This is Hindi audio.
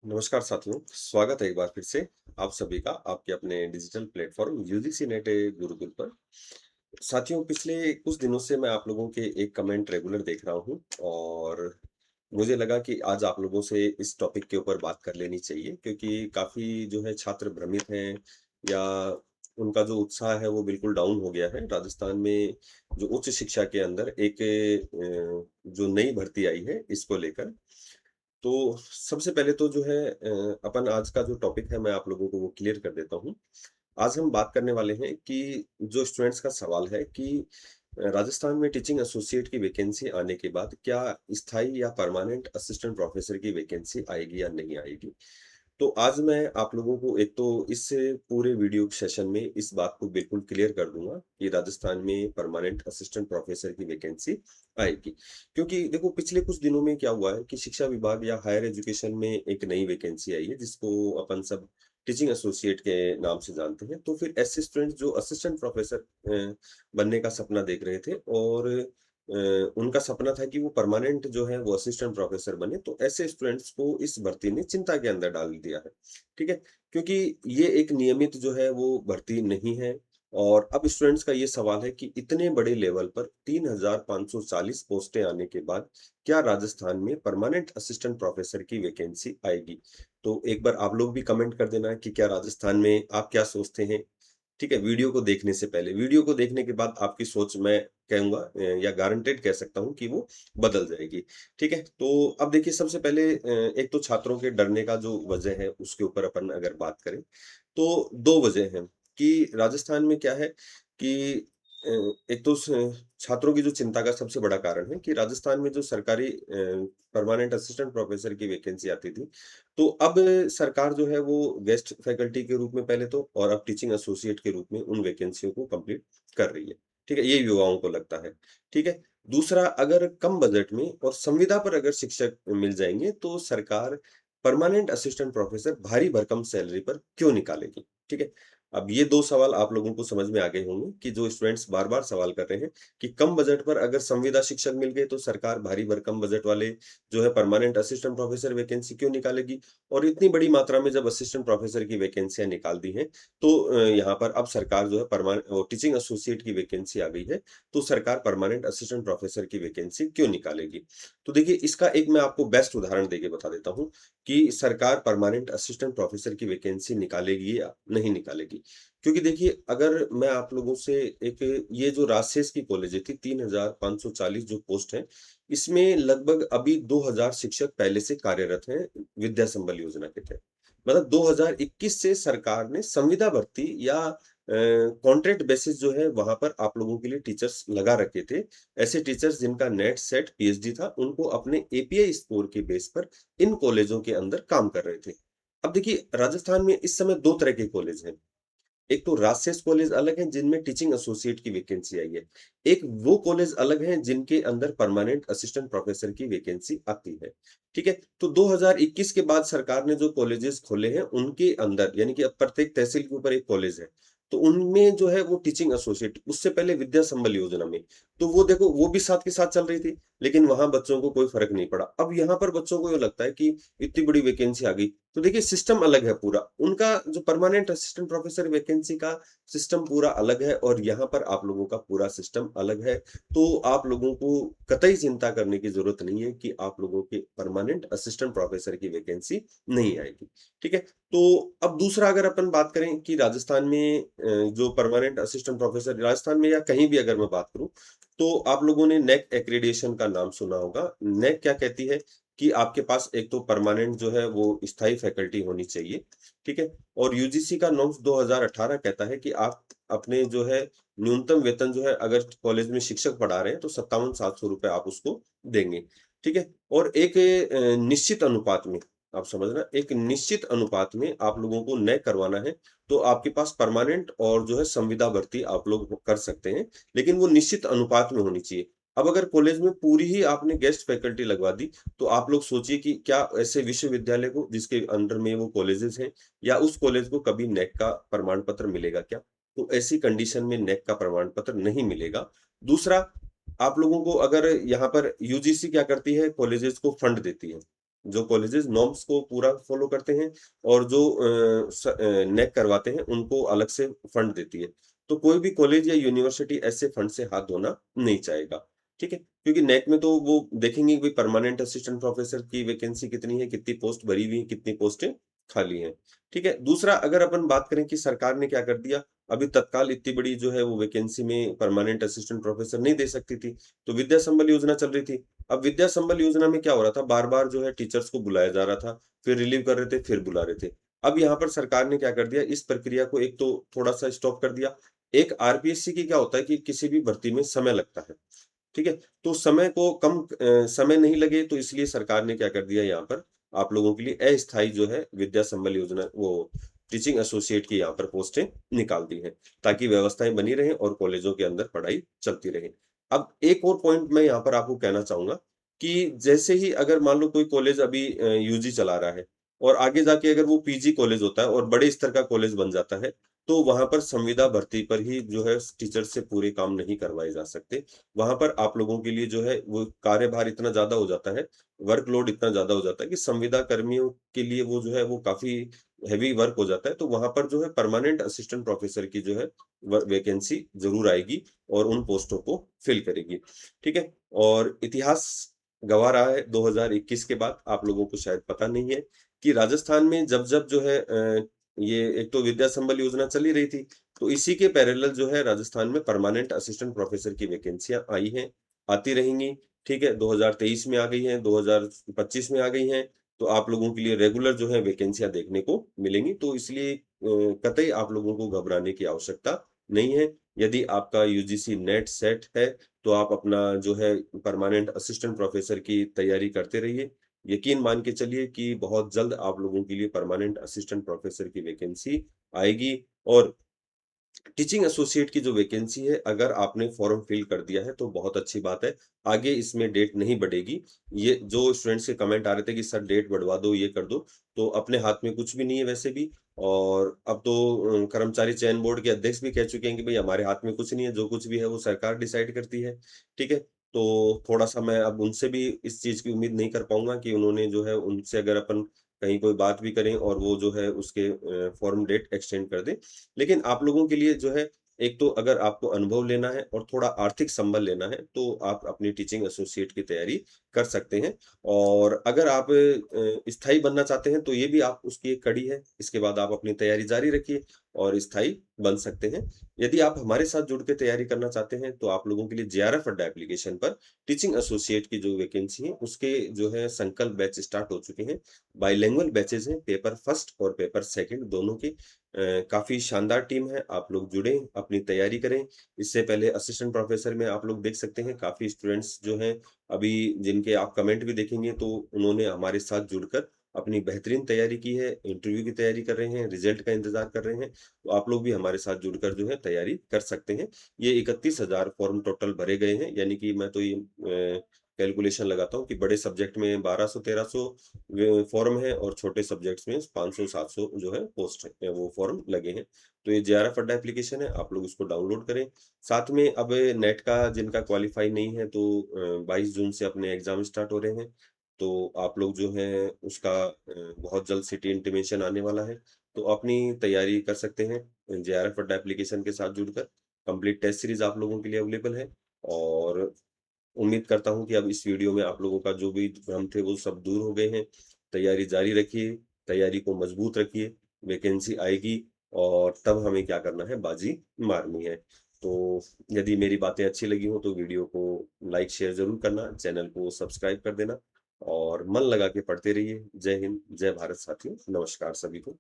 नमस्कार साथियों, स्वागत है एक बार फिर से आप सभी का आपके अपने digital platform UGC net Gurukul पर। साथियों, पिछले कुछ दिनों से मैं आप लोगों के एक कमेंट रेगुलर देख रहा हूँ और मुझे लगा कि आज आप लोगों से इस टॉपिक के ऊपर बात कर लेनी चाहिए क्योंकि काफ़ी जो है छात्र भ्रमित हैं या उनका जो उत्साह है वो बिल्कुल डाउन हो गया है। राजस्थान में जो उच्च शिक्षा के अंदर एक जो नई भर्ती आई है इसको लेकर। तो सबसे पहले तो जो है अपन आज का जो टॉपिक है मैं आप लोगों को वो क्लियर कर देता हूँ। आज हम बात करने वाले हैं कि जो स्टूडेंट्स का सवाल है कि राजस्थान में टीचिंग एसोसिएट की वैकेंसी आने के बाद क्या स्थायी या परमानेंट असिस्टेंट प्रोफेसर की वैकेंसी आएगी या नहीं आएगी? तो आज मैं आप लोगों को एक तो इस पूरे वीडियो सेशन में इस बात को बिल्कुल क्लियर कर दूँगा कि राजस्थान में परमानेंट असिस्टेंट प्रोफेसर की वैकेंसी आएगी। क्योंकि देखो पिछले कुछ दिनों में क्या हुआ है कि शिक्षा विभाग या हायर एजुकेशन में एक नई वैकेंसी आई है जिसको अपन सब टीचिंग एसोसिएट के नाम से जानते हैं। तो फिर ऐसे स्टूडेंट जो असिस्टेंट प्रोफेसर बनने का सपना देख रहे थे और अ, उनका सपना था कि वो परमानेंट जो है वो असिस्टेंट प्रोफेसर बने, तो ऐसे स्टूडेंट्स को इस भर्ती ने चिंता के अंदर डाल दिया है, ठीक है? क्योंकि ये एक नियमित जो है वो भर्ती नहीं है और अब स्टूडेंट्स का ये सवाल है कि इतने बड़े लेवल पर 3,540 पोस्टें आने के बाद क्या राजस्थान में परमानेंट असिस्टेंट प्रोफेसर की वैकेंसी आएगी? तो एक बार आप लोग भी कमेंट कर देना कि क्या राजस्थान में आप क्या सोचते हैं? ठीक है, वीडियो को देखने से पहले, वीडियो को देखने के बाद आपकी सोच मैं कहूँगा या गारंटेड कह सकता हूँ कि वो बदल जाएगी, ठीक है? तो अब देखिए सबसे पहले एक तो छात्रों के डरने का जो वजह है उसके ऊपर अपन अगर बात करें, तो 2 वजह हैं कि राजस्थान में क्या है कि एक तो छात्रों की जो चिंता का सबसे बड़ा कारण है कि राजस्थान में जो सरकारी परमानेंट असिस्टेंट प्रोफेसर की वैकेंसी आती थी, तो अब सरकार जो है वो गेस्ट फैकल्टी के रूप में पहले तो और अब टीचिंग एसोसिएट के रूप में उन वैकेंसियों को कंप्लीट कर रही है। ठीक है? ये युवाओं को लगता है। ठीक है? दूसरा, अगर कम बजट में और संविदा पर अगर शिक्षक मिल जाएँगे तो सरकार परमानेंट असिस्टेंट प्रोफेसर भारी भरकम सैलरी पर क्यों निकालेगी? ठीक है? अब ये 2 सवाल आप लोगों को समझ में आ गए होंगे कि जो स्टूडेंट्स बार-बार सवाल कर रहे हैं कि कम बजट पर अगर संविदा शिक्षक मिल गए तो सरकार भारी भरकम बजट वाले जो है परमानेंट असिस्टेंट प्रोफेसर वैकेंसी क्यों निकालेगी? और इतनी बड़ी मात्रा में जब असिस्टेंट प्रोफेसर की वैकेंसियाँ निकाल दी हैं, तो यहाँ पर अब सरकार जो है टीचिंग एसोसिएट की वैकेंसी आ गई है, तो सरकार परमानेंट असिस्टेंट प्रोफेसर की वैकेंसी क्यों निकालेगी? तो देखिए इसका एक मैं आपको बेस्ट उदाहरण देके बता देता हूँ कि सरकार परमानेंट असिस्टेंट प्रोफेसर की वैकेंसी निकालेगी या नहीं निकालेगी। क्योंकि देखिए अगर मैं आप लोगों से एक ये जो राजशेष की कॉलेजें थी 3,540 जो पोस्ट हैं, इसमें लगभग अभी 2,000 शिक्षक पहले से कार्यरत हैं विद्या संबल योजना के तहत। मतलब 2021 से सरकार ने संविदा भर्ती या कॉन्ट्रैक्ट बेसिस जो है वहाँ पर आप लोगों के लिए टीचर्स लगा रखे थे। ऐसे टीचर्स जिनका नेट, सेट, पीएचडी था, उनको अपने एपीआई स्कोर के बेस पर इन कॉलेजों के अंदर काम कर रहे थे। अब देखिए राजस्थान में इस समय 2 तरह के कॉलेज हैं। एक तो राजशेष कॉलेज अलग है जिनमें टीचिंग एसोसिएट की वैकेंसी आई है। एक वो कॉलेज अलग हैं जिनके अंदर परमानेंट असिस्टेंट प्रोफेसर की वैकेंसी आती है। ठीक है? तो 2021 के बाद सरकार ने जो कॉलेजेस खोले हैं उनके अंदर यानी कि अब प्रत्येक तहसील के ऊपर एक कॉलेज है। तो उनमें जो है वो टीचिंग एसोसिएट उससे पहले विद्या संबल योजना में, तो वो देखो वो भी साथ के साथ चल रही थी, लेकिन वहाँ बच्चों को कोई फ़र्क नहीं पड़ा। अब यहाँ पर बच्चों को ये लगता है कि इतनी बड़ी वैकेंसी आ गई, तो देखिए सिस्टम अलग है पूरा। उनका जो परमानेंट असिस्टेंट प्रोफेसर वैकेंसी का सिस्टम पूरा अलग है और यहाँ पर आप लोगों का पूरा सिस्टम अलग है। तो आप लोगों को कतई चिंता करने की ज़रूरत नहीं है कि आप लोगों के परमानेंट असिस्टेंट प्रोफेसर की वैकेंसी नहीं आएगी। ठीक है? तो अब दूसरा अगर अपन बात करें कि राजस्थान में जो परमानेंट असिस्टेंट प्रोफेसर राजस्थान में या कहीं भी अगर मैं बात करूँ, तो आप लोगों ने नेक एक्रीडिएशन का नाम सुना होगा। नेक क्या कहती है कि आपके पास एक तो परमानेंट जो है वो स्थायी फैकल्टी होनी चाहिए, ठीक है? और यूजीसी का नॉर्म्स 2018 कहता है कि आप अपने जो है न्यूनतम वेतन जो है अगर कॉलेज में शिक्षक पढ़ा रहे हैं तो 57,700 रुपए आप उसको देंगे, ठीक है? और एक निश्चित अनुपात में, आप समझना एक निश्चित अनुपात में आप लोगों को नय करवाना है, तो आपके पास परमानेंट और जो है संविदा भर्ती आप लोग कर सकते हैं, लेकिन वो निश्चित अनुपात में होनी चाहिए। अब अगर कॉलेज में पूरी ही आपने गेस्ट फैकल्टी लगवा दी, तो आप लोग सोचिए कि क्या ऐसे विश्वविद्यालय को जिसके अंडर में वो कॉलेजेस हैं या उस कॉलेज को कभी नेक का प्रमाण पत्र मिलेगा क्या? तो ऐसी कंडीशन में नेक का प्रमाण पत्र नहीं मिलेगा। दूसरा, आप लोगों को अगर यहाँ पर यूजीसी क्या करती है, कॉलेजेस को फंड देती है। जो कॉलेजेस नॉर्म्स को पूरा फॉलो करते हैं और जो नेक करवाते हैं उनको अलग से फंड देती है। तो कोई भी कॉलेज या यूनिवर्सिटी ऐसे फंड से हाथ धोना नहीं चाहेगा, ठीक है? क्योंकि नेक में तो वो देखेंगे कि परमानेंट असिस्टेंट प्रोफेसर की वैकेंसी कितनी है, कितनी पोस्ट भरी हुई है, कितनी पोस्टें खाली हैं, ठीक है? दूसरा अगर अपन बात करें कि सरकार ने क्या कर दिया, अभी तत्काल इतनी बड़ी जो है वो वैकेंसी में परमानेंट असिस्टेंट प्रोफेसर नहीं दे सकती थी, तो विद्या संबल योजना चल रही थी। अब विद्या संबल योजना में क्या हो रहा था, बार-बार जो है टीचर्स को बुलाया जा रहा था, फिर रिलीव कर रहे थे, फिर बुला रहे थे। अब यहाँ पर सरकार ने क्या कर दिया, इस प्रक्रिया को एक तो थोड़ा-सा स्टॉप कर दिया। एक आरपीएससी की क्या होता है कि किसी भी भर्ती में समय लगता है, ठीक है? तो समय को कम समय नहीं लगे तो इसलिए सरकार ने क्या कर दिया यहाँ पर, आप लोगों के लिए अस्थायी जो है विद्या संबल योजना वो टीचिंग एसोसिएट की यहाँ पर पोस्टें निकाल दी हैं, ताकि व्यवस्थाएँ बनी रहें और कॉलेजों के अंदर पढ़ाई चलती रहे। अब एक और पॉइंट मैं यहाँ पर आपको कहना चाहूँगा कि जैसे ही अगर मान लो कोई कॉलेज अभी यूजी चला रहा है और आगे जाके अगर वो पीजी कॉलेज होता है और बड़े स्तर का कॉलेज बन जाता है, तो वहाँ पर संविदा भर्ती पर ही जो है टीचर से पूरे काम नहीं करवाए जा सकते। वहाँ पर आप लोगों के लिए जो है वो कार्यभार इतना ज़्यादा हो जाता है, वर्कलोड इतना ज़्यादा हो जाता है कि संविदा कर्मियों के लिए वो जो है वो काफ़ी हेवी वर्क हो जाता है। तो वहाँ पर जो है परमानेंट असिस्टेंट प्रोफेसर की जो है वैकेंसी ज़रूर आएगी और उन पोस्टों को फिल करेगी। ठीक है? और इतिहास गवाह रहा है 2021 के बाद आप लोगों को शायद पता नहीं है कि राजस्थान में जब-जब जो है ये एक तो विद्या संबल योजना चल ही रही थी, तो इसी के पैरेलल जो है राजस्थान में परमानेंट असिस्टेंट प्रोफेसर की वैकेंसियाँ आई हैं, आती रहेंगी, ठीक है? 2023 में आ गई हैं, 2025 में आ गई हैं, तो आप लोगों के लिए रेगुलर जो है वैकेंसियाँ देखने को मिलेंगी। तो इसलिए कतई आप लोगों को घबराने की आवश्यकता नहीं है। यदि आपका यूजीसी नेट सेट है, तो आप अपना जो है परमानेंट असिस्टेंट प्रोफेसर की तैयारी करते रहिए। यकीन मान के चलिए कि बहुत जल्द आप लोगों के लिए परमानेंट असिस्टेंट प्रोफेसर की वैकेंसी आएगी और टीचिंग एसोसिएट की जो वैकेंसी है, अगर आपने फॉर्म फिल कर दिया है, तो बहुत अच्छी बात है। आगे इसमें डेट नहीं बढ़ेगी। ये जो स्टूडेंट्स के कमेंट आ रहे थे कि सर डेट बढ़वा दो, ये कर दो, तो अपने हाथ में कुछ भी नहीं है वैसे भी और अब तो कर्मचारी चयन बोर्ड के अध्यक्ष भी कह चुके हैं कि भई हमारे हाथ में कुछ नहीं है, जो कुछ भी है वो सरकार डिसाइड करती है। ठीक है? तो थोड़ा-सा मैं अब उनसे भी इस चीज़ की उम्मीद नहीं कर पाऊँगा कि उन्होंने जो है उनसे अगर अपन कहीं कोई बात भी करें और वो जो है उसके फॉर्म डेट एक्सटेंड कर दें। लेकिन आप लोगों के लिए जो है, एक तो अगर आपको अनुभव लेना है और थोड़ा आर्थिक संबल लेना है, तो आप अपनी टीचिंग एसोसिएट की तैयारी कर सकते हैं। और अगर आप स्थायी बनना चाहते हैं, तो ये भी आप उसकी एक कड़ी है। इसके बाद आप अपनी तैयारी जारी रखिए और स्थायी बन सकते हैं। यदि आप हमारे साथ जुड़ के तैयारी करना चाहते हैं, तो आप लोगों के लिए जेआरएफ अड्डा एप्लीकेशन पर टीचिंग एसोसिएट की जो वैकेंसी है, उसके जो है संकल्प बैच स्टार्ट हो चुके हैं। बाइलिंगुअल बैचेज़ हैं, पेपर फर्स्ट और पेपर सेकंड दोनों के। काफ़ी शानदार टीम है, आप लोग जुड़ें, अपनी तैयारी करें। इससे पहले असिस्टेंट प्रोफ़ेसर में आप लोग देख सकते हैं काफ़ी स्टूडेंट्स जो हैं, अभी जिनके आप कमेंट भी देखेंगे तो उन्होंने हमारे साथ जुड़कर अपनी बेहतरीन तैयारी की है, इंटरव्यू की तैयारी कर रहे हैं, रिज़ल्ट का इंतज़ार कर रहे हैं। तो आप लोग भी हमारे साथ जुड़कर जो है तैयारी कर सकते हैं। ये 31,000 फॉर्म टोटल भरे गए हैं, यानी कि मैं तो ये कैलकुलेशन लगाता हूँ कि बड़े सब्जेक्ट में 1200-1300 फॉर्म है और छोटे सब्जेक्ट्स में 500-700 जो है पोस्ट है वो फॉर्म लगे हैं। तो ये जेआरएफ अड्डा एप्लीकेशन है, आप लोग इसको डाउनलोड करें। साथ में अब नेट का जिनका क्वालीफाई नहीं है तो 22 जून से अपने एग्ज़ाम स्टार्ट हो रहे हैं। तो आप लोग जो हैं उसका बहुत जल्द सिटी इंटीमेशन आने वाला है। तो अपनी तैयारी कर सकते हैं जेआरएफ अड्डा एप्लीकेशन के साथ जुड़कर। कंप्लीट टेस्ट सीरीज़ आप लोगों के लिए अवेलेबल है और उम्मीद करता हूँ कि अब इस वीडियो में आप लोगों का जो भी भ्रम थे वो सब दूर हो गए हैं। तैयारी जारी रखिए, तैयारी को मजबूत रखिए, वैकेंसी आएगी और तब हमें क्या करना है बाजी मारनी है। तो यदि मेरी बातें अच्छी लगी हो तो वीडियो को लाइक शेयर ज़रूर करना, चैनल को सब्सक्राइब कर देना और मन लगा के पढ़ते रहिए। जय हिंद, जय भारत साथियों, नमस्कार सभी को।